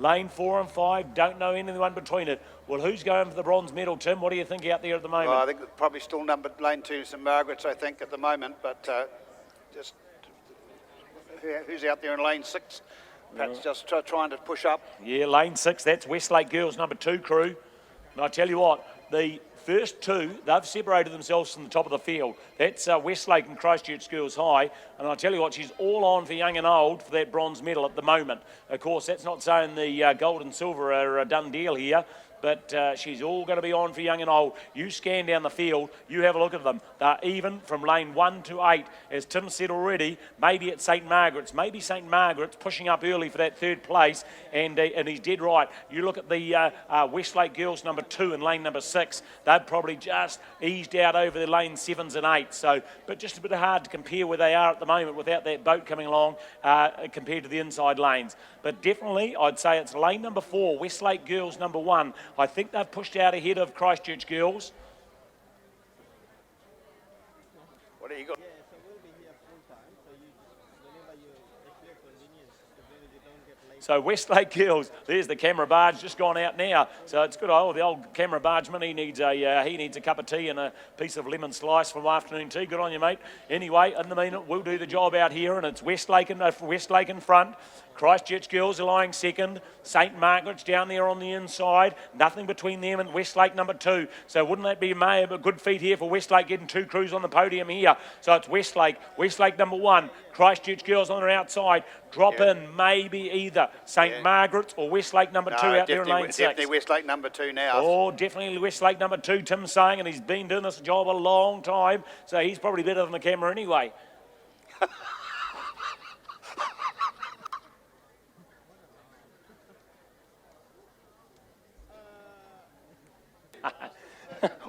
Lane 4 and 5, don't know anyone between it. Well, who's going for the bronze medal, Tim? What do you think out there at the moment? Well, I think probably still numbered lane 2, St Margaret's, I think, at the moment, but just who's out there in lane 6? Perhaps just trying to push up. Yeah, lane 6, that's Westlake Girls, number 2 crew. And I tell you what, the first two, they've separated themselves from the top of the field. That's Westlake and Christchurch Girls High. And I tell you what, she's all on for young and old for that bronze medal at the moment. Of course, that's not saying the gold and silver are a done deal here, but she's all going to be on for young and old. You scan down the field, you have a look at them. They're even from lane 1 to 8. As Tim said already, maybe it's St Margaret's. Maybe St Margaret's pushing up early for that third place, and he's dead right. You look at the Westlake Girls number 2 and lane number 6. They've probably just eased out over the lane 7s and 8s. So, but just a bit hard to compare where they are at the moment without that boat coming along compared to the inside lanes. But definitely, I'd say it's lane number 4, Westlake Girls number 1. I think they've pushed out ahead of Christchurch Girls. What do you got? Yeah, so we'll be here full time. So whenever it's your convenience, so when you don't get late. So Westlake Girls, there's the camera barge just gone out now. So it's good. Oh, the old camera bargeman, he needs a cup of tea and a piece of lemon slice from afternoon tea. Good on you, mate. Anyway, in the minute, we'll do the job out here, and it's Westlake in front. Christchurch Girls are lying second. St Margaret's down there on the inside. Nothing between them and Westlake number 2. So wouldn't that be a good feat here for Westlake getting 2 crews on the podium here? So it's Westlake number 1. Christchurch Girls on their outside. Drop in maybe either St Margaret's or Westlake number 2 out there in lane 6. Definitely Westlake number 2 now. Oh, definitely Westlake number 2, Tim's saying, and he's been doing this job a long time. So he's probably better than the camera anyway.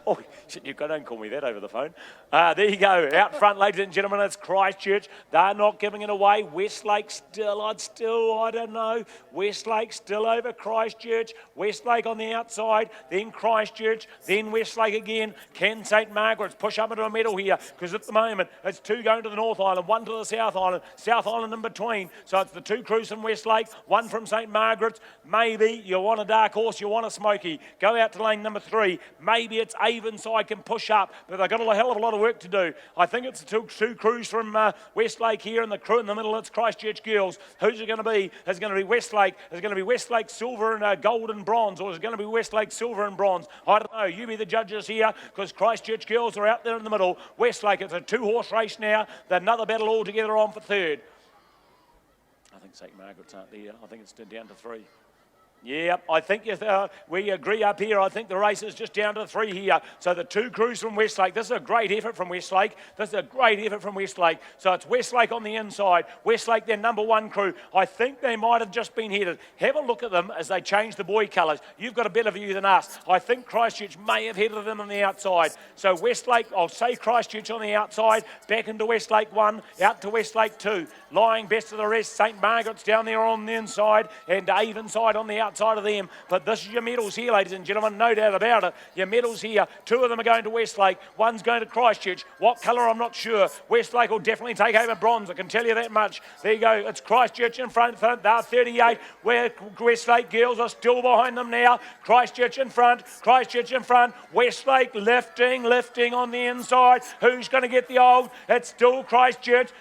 Oh, shit, don't call me that over the phone. There you go. Out front, ladies and gentlemen, it's Christchurch. They're not giving it away. Westlake still, I don't know. Westlake still over Christchurch. Westlake on the outside, then Christchurch, then Westlake again. Can St Margaret's push up into a medal here? Because at the moment, it's 2 going to the North Island, 1 to the South Island in between. So it's the 2 crews from Westlake, 1 from St Margaret's. Maybe you want a dark horse, you want a smoky. Go out to lane number 3. Maybe it's Avonside can push up, but they've got a hell of a lot of work to do. I think it's the 2 crews from Westlake here, and the crew in the middle, it's Christchurch Girls. Who's it going to be? Is it going to be Westlake? Is it going to be Westlake silver and gold and bronze, or is it going to be Westlake silver and bronze? I don't know. You be the judges here, because Christchurch Girls are out there in the middle. Westlake, it's a 2-horse race now. There's another battle altogether on for 3rd. I think St Margaret's aren't there. I think it's down to 3. Yeah, I think we agree up here. I think the race is just down to 3 here. So the 2 crews from Westlake. This is a great effort from Westlake. So it's Westlake on the inside. Westlake, their number 1 crew. I think they might have just been headed. Have a look at them as they change the buoy colours. You've got a better view than us. I think Christchurch may have headed them on the outside. So Westlake, I'll say Christchurch on the outside. Back into Westlake 1, out to Westlake 2. Lying best of the rest. St Margaret's down there on the inside, and Avonside on the outside of them. But this is your medals here, ladies and gentlemen, no doubt about it. Your medals here. 2 of them are going to Westlake, 1's going to Christchurch. What colour, I'm not sure. Westlake will definitely take over bronze, I can tell you that much. There you go, it's Christchurch in front. They're 38, where Westlake Girls are still behind them now. Christchurch in front, Westlake lifting on the inside. Who's going to get the old? It's still Christchurch.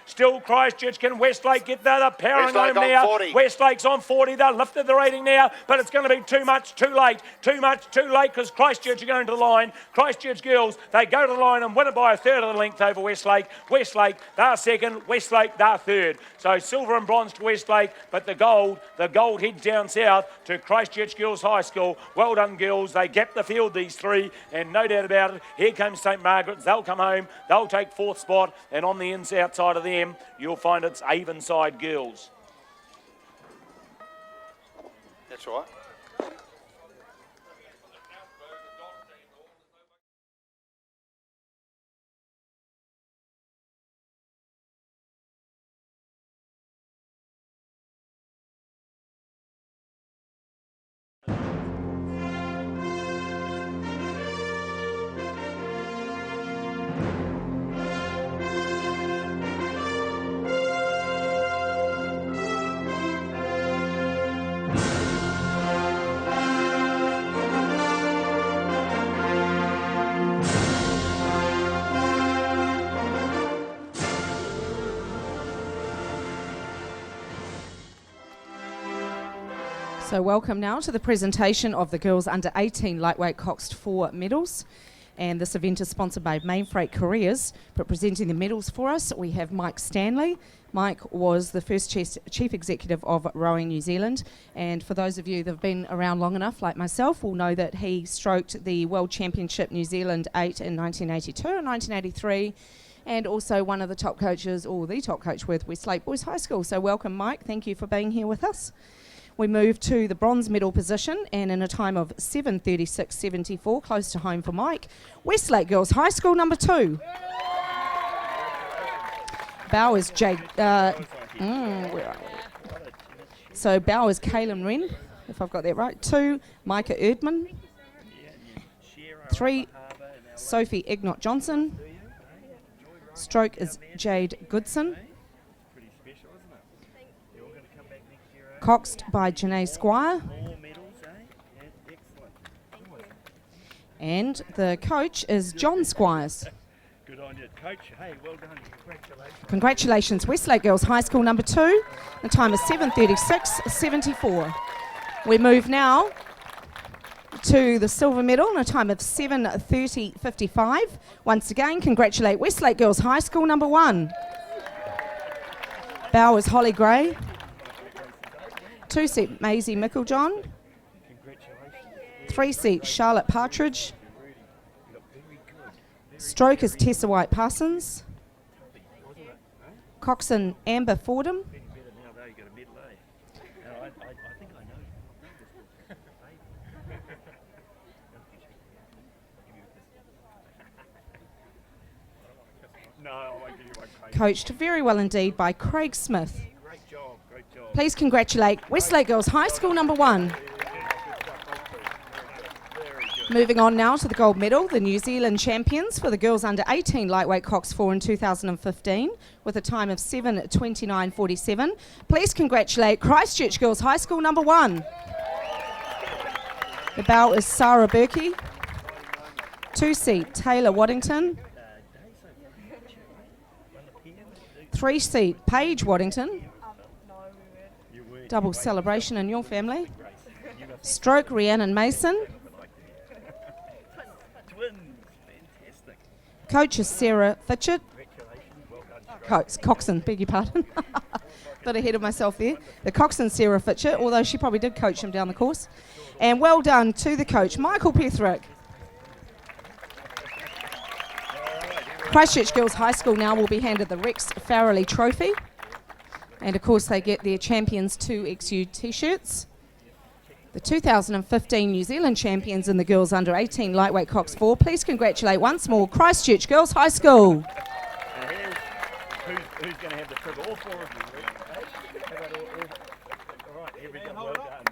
Can Westlake get that? They're powering home now. 40. Westlake's on 40. They've lifted the rating now, but it's going to be too much, too late, because Christchurch are going to the line. Christchurch Girls, they go to the line and win it by a 1/3 of the length over Westlake. Westlake, they're 2nd. Westlake, they're 3rd. So silver and bronze to Westlake, but the gold heads down south to Christchurch Girls High School. Well done, girls. They gap the field, these 3, and no doubt about it, here comes St Margaret's. They'll come home. They'll take 4th spot, and on the outside of them, you'll find it's Avonside Girls. That's right. So welcome now to the presentation of the girls under 18 lightweight Coxed 4 medals. And this event is sponsored by Main Freight Careers. But presenting the medals for us, we have Mike Stanley. Mike was the first chief executive of Rowing New Zealand. And for those of you that have been around long enough, like myself, will know that he stroked the World Championship New Zealand 8 in 1982 and 1983. And also one of the top coaches, or the top coach with Westlake Boys High School. So welcome, Mike. Thank you for being here with us. We move to the bronze medal position, and in a time of 7:36.74, close to home for Mike, Westlake Girls High School number 2. Bowers Jade. Where are we? So Bowers Kaylin Wren, if I've got that right. 2, Micah Erdman. 3, Sophie Ignot Johnson. Stroke is Jade Goodson. Coxed by Janae Squire. And the coach is John Squires. Good on you, coach. Hey, well done. Congratulations, Westlake Girls High School number 2. The time is 7:36.74. We move now to the silver medal in a time of 7:30.55. Once again, congratulate Westlake Girls High School number 1. Bowers Holly Gray. 2-seat Maisie Micklejohn. 3-seat Charlotte Partridge. Stroke is Tessa White Parsons. Coxon Amber Fordham. Coached very well indeed by Craig Smith. Great job. Please congratulate Westlake Girls High School number 1. Moving on now to the gold medal, the New Zealand champions for the girls under 18 lightweight Cox 4 in 2015 with a time of 7:29.47. Please congratulate Christchurch Girls High School number 1. The bow is Sarah Berkey. 2-seat Taylor Waddington. 3-seat Paige Waddington. Double celebration in your family. Stroke Rhiannon Mason. Coach is Sarah Fitchett. Coxon, beg your pardon. Bit ahead of myself there. The Coxon Sarah Fitchett, although she probably did coach him down the course. And well done to the coach, Michael Petherick. Christchurch Girls High School now will be handed the Rex Farrelly Trophy. And of course they get their Champions 2XU t-shirts. The 2015 New Zealand champions in the girls under 18 lightweight Cox 4. Please congratulate once more Christchurch Girls High School. Who's going to have the trigger? All 4 of you. All right, here we go. Well done.